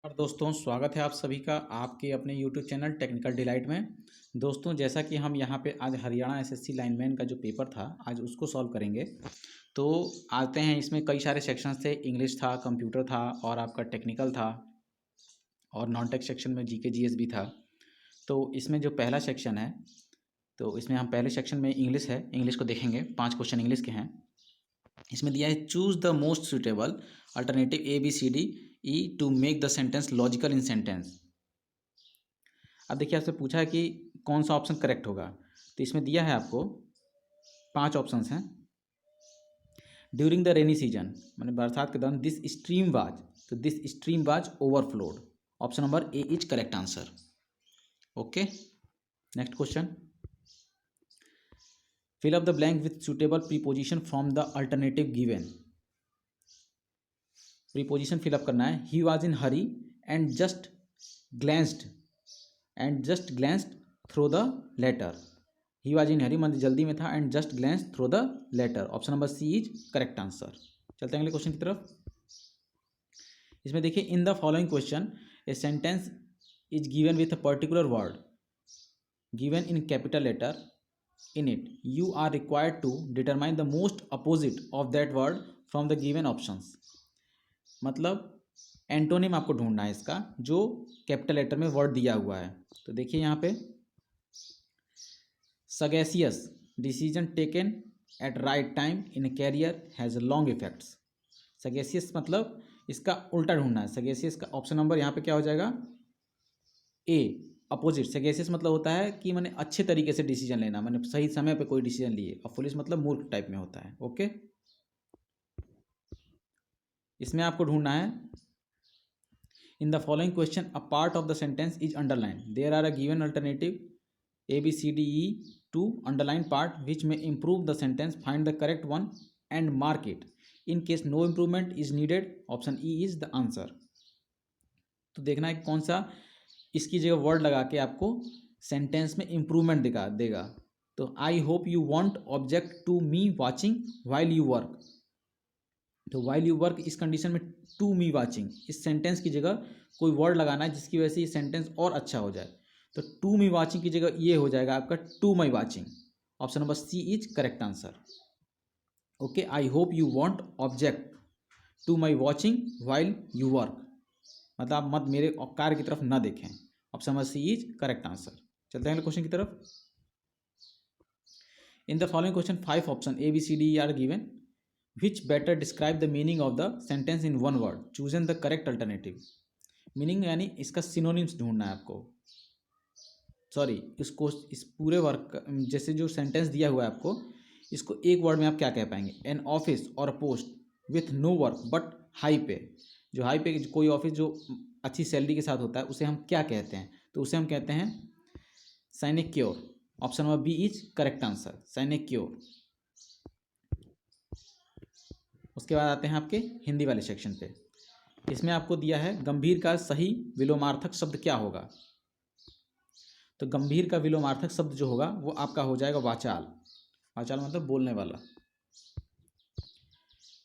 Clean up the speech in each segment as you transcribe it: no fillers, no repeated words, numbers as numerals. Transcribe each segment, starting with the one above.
और दोस्तों स्वागत है आप सभी का आपके अपने YouTube चैनल टेक्निकल डिलाइट में। दोस्तों जैसा कि हम यहाँ पे आज हरियाणा एसएससी लाइनमैन का जो पेपर था आज उसको सॉल्व करेंगे। तो आते हैं, इसमें कई सारे सेक्शंस थे। इंग्लिश था, कंप्यूटर था और आपका टेक्निकल था और नॉन टेक सेक्शन में जीके जीएस भी था। तो इसमें जो पहला सेक्शन है, तो इसमें हम पहले सेक्शन में इंग्लिश है, इंग्लिश को देखेंगे। 5 क्वेश्चन इंग्लिश के हैं। इसमें दिया है choose the most suitable alternative ABCD E to make the sentence logical in sentence. अब देखिए आपसे पूछा है कि कौन सा ऑप्शन करेक्ट होगा। तो इसमें दिया है आपको 5 ऑप्शंस हैं। ड्यूरिंग द रेनी सीजन मैंने बरसात के दौरान दिस स्ट्रीम वाज, तो this stream was overflowed. Option number A is correct answer. Okay, next question. Fill up the blank with suitable preposition from the alternative given. Preposition fill up करना है। He was in hurry and just glanced through the letter. He was in hurry मतलब जल्दी में था, and just glanced through the letter. Option number C is correct answer. चलते हैं अगले question की तरफ। इसमें देखिए, in the following question a sentence is given with a particular word given in capital letter in it. You are required to determine the most opposite of that word from the given options. मतलब antonym आपको ढूंढना है इसका, जो capital letter में word दिया हुआ है। तो देखिए यहाँ पे sagacious, decision taken at right time in a career has long effects. Sagacious मतलब इसका उल्टा ढूंढना है। सगेसियस का ऑप्शन नंबर यहाँ पे क्या हो जाएगा, ए अपोजिट। सगेसियस मतलब होता है कि मैंने अच्छे तरीके से डिसीजन लेना, मैंने सही समय पे कोई डिसीजन लिए। और फुलिश मतलब मूर्ख टाइप में होता है। ओके, इसमें आपको ढूंढना है in the following question a part of the sentence is underline. There are a given alternative ABCDE to underline part which may improve the sentence. Find the correct one and mark it. In case no improvement is needed, option E is the answer. तो देखना है कौन सा इसकी जगह word लगा के आपको सेंटेंस में इम्प्रूवमेंट देगा। तो I hope you won't object to me watching while you work. तो वाइल यू वर्क इस कंडीशन में टू मी वॉचिंग, इस सेंटेंस की जगह कोई वर्ड लगाना है जिसकी वजह से ये सेंटेंस और अच्छा हो जाए। तो टू मी वॉचिंग की जगह ये हो जाएगा आपका to my watching. Option number C is correct answer. Okay, I hope you won't object to my watching while you work, मतलब आप मत मेरे कार्य की तरफ ना देखें। Option number C is correct answer. चलते हैं अगले क्वेश्चन की तरफ। In the following question 5 option ABCD are given which better describe the meaning of the sentence in one word. Chosen the correct alternative. Meaning यानी इसका synonyms ढूंढना है आपको। सॉरी, इसको इस पूरे वर्क जैसे जो सेंटेंस दिया हुआ है आपको, इसको एक वर्ड में आप क्या कह पाएंगे। एन ऑफिस और post with no work but high pay. जो हाई पे कोई ऑफिस जो अच्छी सैलरी के साथ होता है उसे हम क्या कहते हैं, तो उसे हम कहते हैं sinecure. Option number B is correct answer, sinecure. उसके बाद आते हैं आपके हिंदी वाले सेक्शन पे। इसमें आपको दिया है गंभीर का सही विलोमार्थक शब्द क्या होगा। तो गंभीर का विलोमार्थक शब्द जो होगा वो आपका हो जाएगा वाचाल। वाचाल मतलब बोलने वाला।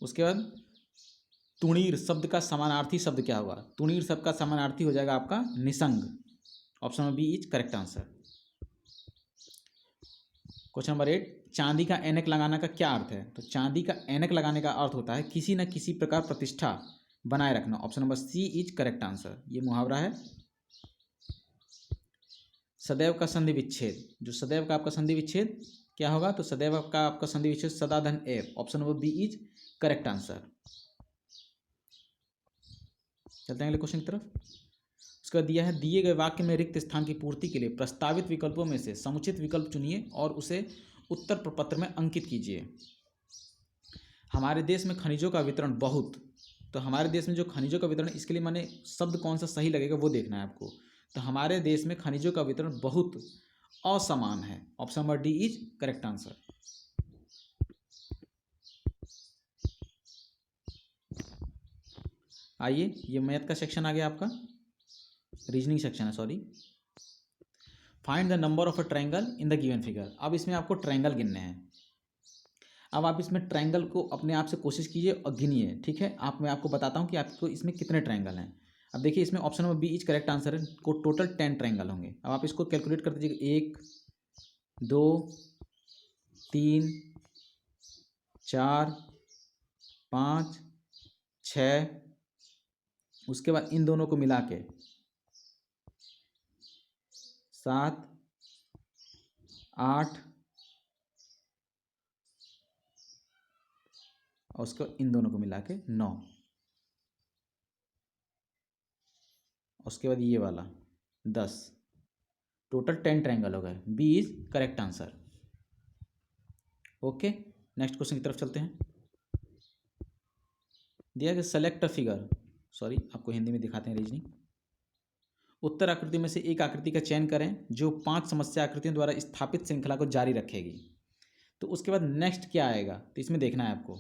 उसके बाद तुणीर शब्द का समानार्थी शब्द क्या होगा। तुणीर शब्द का समानार्थी हो जाएगा आपका निसंग। Option number B is correct answer. Question number 8, चांदी का ऐनक लगाना का क्या अर्थ है। तो चांदी का ऐनक लगाने का अर्थ होता है किसी न किसी प्रकार प्रतिष्ठा बनाए रखना। Option number C is correct answer. ये मुहावरा है। सदैव का संधि विच्छेद, जो सदैव का आपका संधि विच्छेद क्या होगा, तो सदैव का आपका संधि विच्छेद सदा धन एव। Option number B is correct answer. चलते हैं अगले क्वेश्चन की तरफ। उसका दिया है दिए गए वाक्य में रिक्त स्थान की पूर्ति के लिए प्रस्तावित विकल्पों में से समुचित विकल्प चुनिए और उसे उत्तर प्रपत्र में अंकित कीजिए। हमारे देश में खनिजों का वितरण बहुत, तो हमारे देश में जो खनिजों का वितरण, इसके लिए मैंने शब्द कौन सा सही लगेगा वो देखना है आपको। तो हमारे देश में खनिजों का वितरण बहुत असमान है। Option number D is correct answer. आइए, ये मैथ का सेक्शन आ गया आपका, रीजनिंग सेक्शन है sorry. Find the number of a triangle in the given figure. अब इसमें आपको ट्रायंगल गिनने हैं। अब आप इसमें ट्रायंगल को अपने आप से कोशिश कीजिए और गिनिए, ठीक है। मैं आपको बताता हूँ कि आपको इसमें कितने ट्रायंगल हैं। अब देखिए इसमें option number B is correct answer है। को टोटल 10 ट्रायंगल होंगे। अब आप इसको कैलकुलेट कर दीजिएगा, 1 2 3 4 5 6, उसके बाद इन दोनों को मिला के 7 8, और उसको इन दोनों को मिला के 9, उसके बाद ये वाला 10, टोटल 10 ट्रायंगल हो गए। B is correct answer. Okay, next question की तरफ चलते हैं। दिया गया सेलेक्ट अ फिगर, सॉरी आपको हिंदी में दिखाते हैं रीजनिंग। उत्तर आकृति में से एक आकृति का चयन करें जो 5 समस्या आकृतियों द्वारा स्थापित श्रृंखला को जारी रखेगी। तो उसके बाद नेक्स्ट क्या आएगा, तो इसमें देखना है आपको।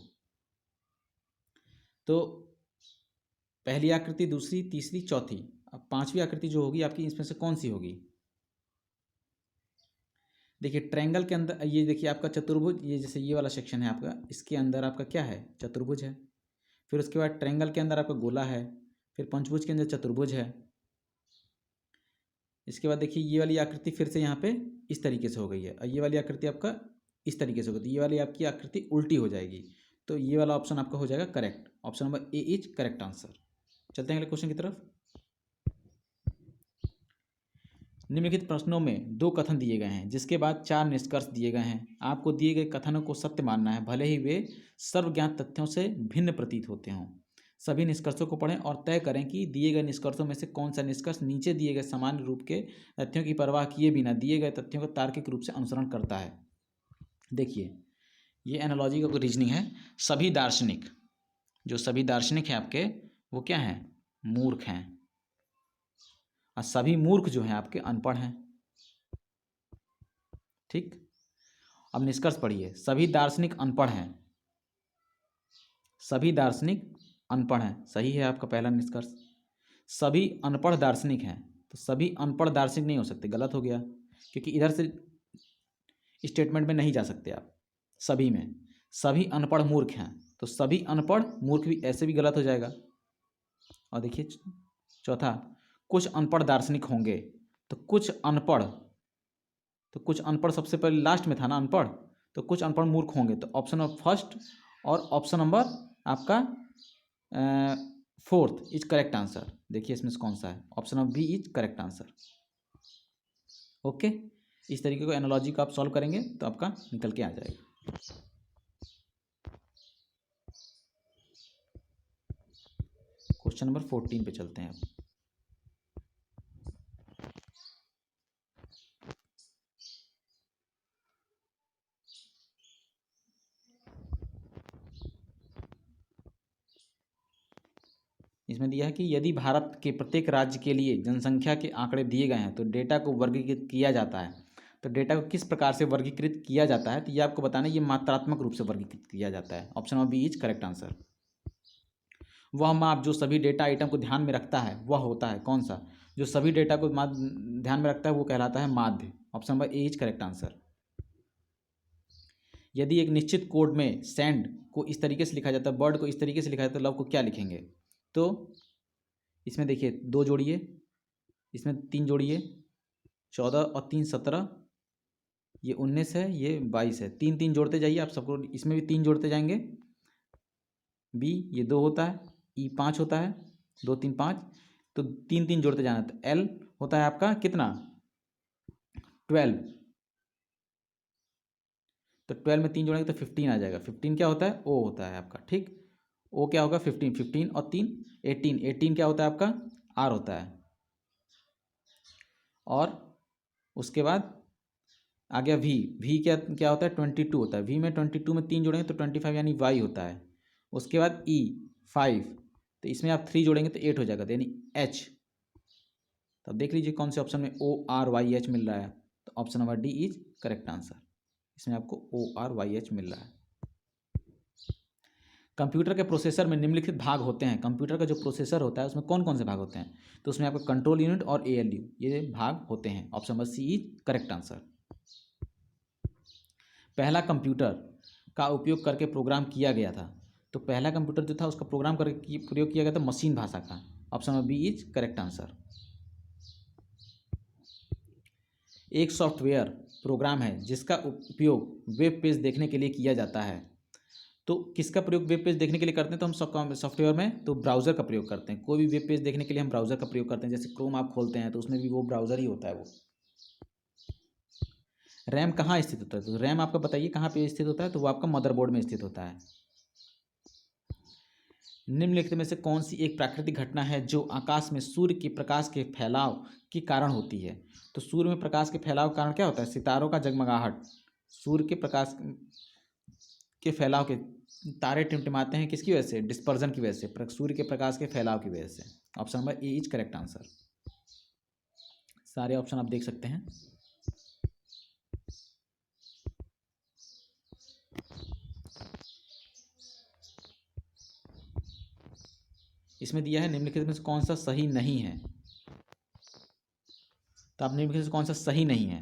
तो पहली आकृति, दूसरी, तीसरी, चौथी, अब पांचवी आकृति जो होगी आपकी इसमें से कौन सी होगी। देखिए ट्रायंगल के अंदर ये देखिए आपका चतुर्भुज, ये जैसे ये वाला सेक्शन है आपका, इसके अंदर आपका क्या है, चतुर्भुज है। फिर उसके बाद ट्रायंगल के अंदर आपका गोला है, फिर पंचभुज के अंदर चतुर्भुज है। इसके बाद देखिए ये वाली आकृति फिर से यहाँ पे इस तरीके से हो गई है, और ये वाली आकृति आपका इस तरीके से हो गई, ये वाली आपकी आकृति उल्टी हो जाएगी। तो ये वाला ऑप्शन आपका हो जाएगा correct. Option number A is correct answer. चलते हैं अगले क्वेश्चन की तरफ। निम्नलिखित प्रश्नों में 2 कथन दिए गए हैं जिसके बाद 4 निष्कर्ष दिए गए हैं। आपको दिए गए कथनों को सत्य मानना है, भले ही वे सर्वज्ञात तथ्यों से भिन्न प्रतीत होते हों। सभी निष्कर्षों को पढ़ें और तय करें कि दिए गए निष्कर्षों में से कौन सा निष्कर्ष नीचे दिए गए सामान्य रूप के तथ्यों की परवाह किए बिना दिए गए तथ्यों का तार्किक रूप से अनुसरण करता है। देखिए ये एनालॉजी का रीजनिंग है। सभी दार्शनिक, जो सभी दार्शनिक हैं आपके, वो क्या हैं, मूर्ख हैं, और सभी मूर्ख जो हैं आपके अनपढ़ हैं। ठीक, अब निष्कर्ष पढ़िए। सभी दार्शनिक अनपढ़ हैं, सभी दार्शनिक अनपढ़ हैं, सही है आपका पहला निष्कर्ष। सभी अनपढ़ दार्शनिक हैं, तो सभी अनपढ़ दार्शनिक नहीं हो सकते, गलत हो गया, क्योंकि इधर से स्टेटमेंट में नहीं जा सकते आप। सभी में सभी अनपढ़ मूर्ख हैं, तो सभी अनपढ़ मूर्ख भी ऐसे भी गलत हो जाएगा। और देखिए चौथा, कुछ अनपढ़ दार्शनिक होंगे, तो कुछ अनपढ़, तो कुछ अनपढ़ सबसे पहले लास्ट में था ना अनपढ़, तो कुछ अनपढ़ मूर्ख होंगे, तो ऑप्शन नंबर फर्स्ट और ऑप्शन नंबर आपका 4th इज करेक्ट आंसर। देखिए इसमें से कौन सा है, option number B is correct answer. Okay, इस तरीके को एनालॉजी को आप सॉल्व करेंगे तो आपका निकल के आ जाएगा। क्वेश्चन नंबर 14 पे चलते हैं अब। इसमें दिया है कि यदि भारत के प्रत्येक राज्य के लिए जनसंख्या के आंकड़े दिए गए हैं तो डेटा को वर्गीकृत किया जाता है। तो डेटा को किस प्रकार से वर्गीकृत किया जाता है, तो ये आपको बताना है। ये मात्रात्मक रूप से वर्गीकृत किया जाता है। Option number B is correct answer. वह माप जो सभी डेटा आइटम को ध्यान में रखता है वह होता है कौन सा, जो सभी डेटा को ध्यान में रखता है वो कहलाता है माध्य। Option number A is correct answer. यदि एक निश्चित कोड में सेंड को इस तरीके से लिखा जाता है, बर्ड को इस तरीके से लिखा जाता है, तो लव को क्या लिखेंगे। तो इसमें देखिए 2 जोड़िए, इसमें 3 जोड़िए, 14 और 3 17, ये 19 है, ये 22 है। 3 3 जोड़ते जाइए आप सबको, इसमें भी 3 जोड़ते जाएंगे। बी ये 2 होता है, ई 5 होता है, 2 3 5, तो 3 3 जोड़ते जाना। तो एल होता है आपका कितना, 12, तो 12 में 3 जोड़ेंगे तो 15 आ जाएगा। 15 क्या होता है, ओ होता है आपका। ठीक, ओ क्या होगा 15, 15 और 3 18, 18 क्या होता है आपका, आर होता है। और उसके बाद आ गया वी, वी क्या क्या होता है 22 होता है। वी में 22 में 3 जोड़ेंगे तो 25 यानी वाई होता है। उसके बाद ई 5, तो इसमें आप 3 जोड़ेंगे तो 8 हो जाएगा, यानी एच। तो देख लीजिए कौन से ऑप्शन में ओ आर वाई एच मिल रहा है, तो option number D is correct answer. इसमें आपको ओ आर वाई एच मिल रहा है। कंप्यूटर के प्रोसेसर में निम्नलिखित भाग होते हैं। कंप्यूटर का जो प्रोसेसर होता है उसमें कौन कौन से भाग होते हैं, तो उसमें आपका कंट्रोल यूनिट और एएलयू ये भाग होते हैं। Option number C is correct answer. पहला कंप्यूटर का उपयोग करके प्रोग्राम किया गया था, तो पहला कंप्यूटर जो था उसका प्रोग्राम करके प्रयोग किया गया था मशीन भाषा का। Option number B is correct answer. एक सॉफ्टवेयर प्रोग्राम है जिसका उपयोग वेब पेज देखने के लिए किया जाता है। तो किसका प्रयोग वेब पेज देखने के लिए करते हैं? तो हम सॉफ्टवेयर में तो ब्राउज़र का प्रयोग करते हैं। कोई भी वेब पेज देखने के लिए हम ब्राउज़र का प्रयोग करते हैं। जैसे क्रोम आप खोलते हैं तो उसमें भी वो ब्राउज़र ही होता है। वो रैम कहाँ स्थित होता है? तो रैम आपका बताइए कहाँ पे स्थित होता है? तो वो आपका मदरबोर्ड में स्थित होता है। निम्नलिखित में से कौन सी एक प्राकृतिक घटना है जो आकाश में सूर्य के प्रकाश के फैलाव के कारण होती है? तो सूर्य में प्रकाश के फैलाव के कारण क्या होता है? सितारों का जगमगाहट। सूर्य के प्रकाश के फैलाव के तारे टिमटिमाते हैं किसकी वजह से? डिस्पर्जन की वजह से, सूर्य के प्रकाश के फैलाव की वजह से। Option number A is correct answer. सारे ऑप्शन आप देख सकते हैं। इसमें दिया है निम्नलिखित में से कौन सा सही नहीं है। तो आप निम्नलिखित में से कौन सा सही नहीं है?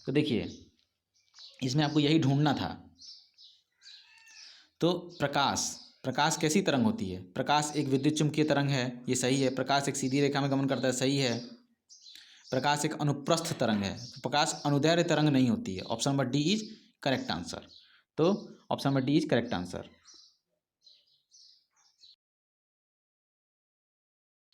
तो देखिए इसमें आपको यही ढूंढना था। तो प्रकाश कैसी तरंग होती है? प्रकाश एक विद्युत चुम्बकीय तरंग है, ये सही है। प्रकाश एक सीधी रेखा में गमन करता है, सही है। प्रकाश एक अनुप्रस्थ तरंग है, प्रकाश अनुदैर्ध्य तरंग नहीं होती है। Option number D is correct answer. तो option number D is correct answer.